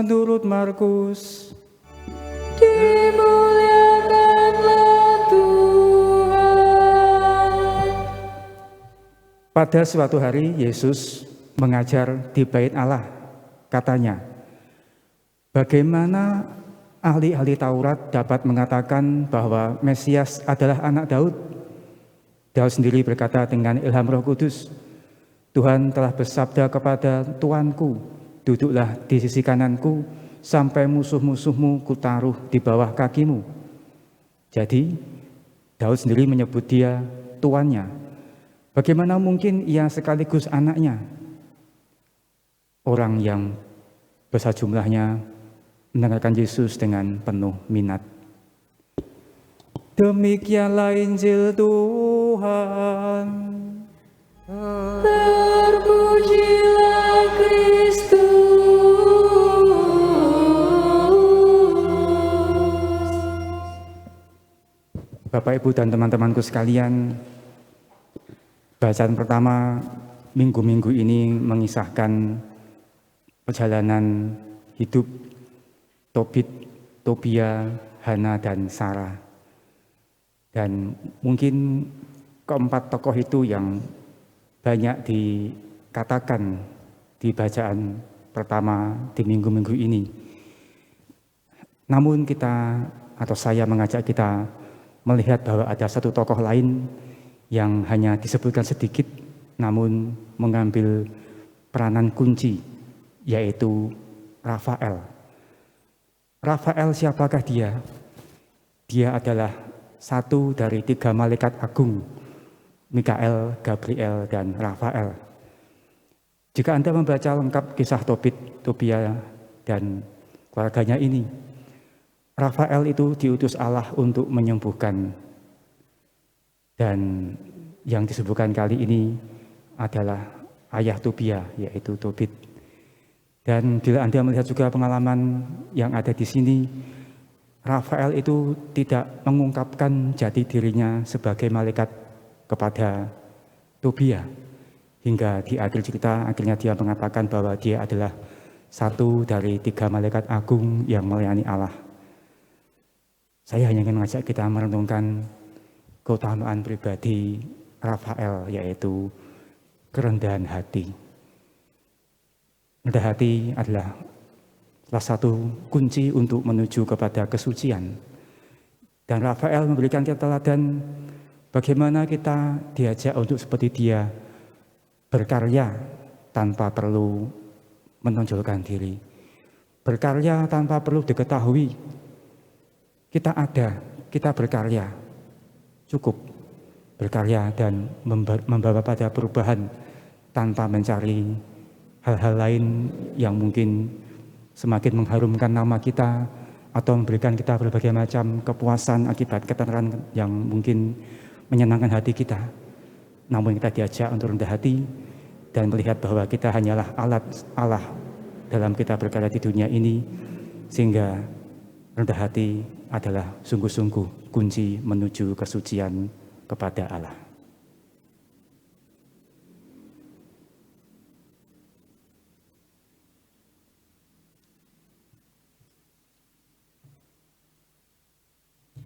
menurut Markus. Dimuliakanlah Tuhan. Pada suatu hari Yesus mengajar di Bait Allah. Katanya, bagaimana ahli-ahli Taurat dapat mengatakan bahwa Mesias adalah anak Daud? Daud sendiri berkata dengan ilham Roh Kudus, Tuhan telah bersabda kepada Tuanku, duduklah di sisi kananku sampai musuh-musuhmu kutaruh di bawah kakimu. Jadi Daud sendiri menyebut dia tuannya. Bagaimana mungkin ia sekaligus anaknya? Orang yang besar jumlahnya mendengarkan Yesus dengan penuh minat. Demikianlah Injil Tuhan. Terpujilah Kristus. Bapak, Ibu, dan teman-temanku sekalian, bacaan pertama minggu-minggu ini mengisahkan perjalanan hidup Tobit, Tobia, Hana, dan Sarah. Dan mungkin keempat tokoh itu yang banyak dikatakan di bacaan pertama di minggu-minggu ini. Namun kita atau saya mengajak kita melihat bahwa ada satu tokoh lain yang hanya disebutkan sedikit namun mengambil peranan kunci, yaitu Rafael. Rafael siapakah dia? Dia adalah satu dari 3 malaikat agung, Mikael, Gabriel, dan Rafael. Jika Anda membaca lengkap kisah Tobit, Tobia, dan keluarganya ini, Rafael itu diutus Allah untuk menyembuhkan. Dan yang disebutkan kali ini adalah ayah Tobia, yaitu Tobit. Dan bila Anda melihat juga pengalaman yang ada di sini, Rafael itu tidak mengungkapkan jati dirinya sebagai malaikat kepada Tobia. Hingga di akhir cerita, akhirnya dia mengatakan bahwa dia adalah satu dari 3 malaikat agung yang melayani Allah. Saya hanya ingin mengajak kita merenungkan keutamaan pribadi Rafael, yaitu kerendahan hati. Rendah hati adalah salah satu kunci untuk menuju kepada kesucian. Dan Rafael memberikan kita teladan bagaimana kita diajak untuk seperti dia berkarya tanpa perlu menonjolkan diri. Berkarya tanpa perlu diketahui. Kita ada, kita berkarya. Cukup berkarya dan membawa pada perubahan tanpa mencari hal-hal lain yang mungkin semakin mengharumkan nama kita atau memberikan kita berbagai macam kepuasan akibat ketenaran yang mungkin menyenangkan hati kita. Namun kita diajak untuk rendah hati dan melihat bahwa kita hanyalah alat Allah dalam kita berkarya di dunia ini, sehingga rendah hati adalah sungguh-sungguh kunci menuju kesucian kepada Allah.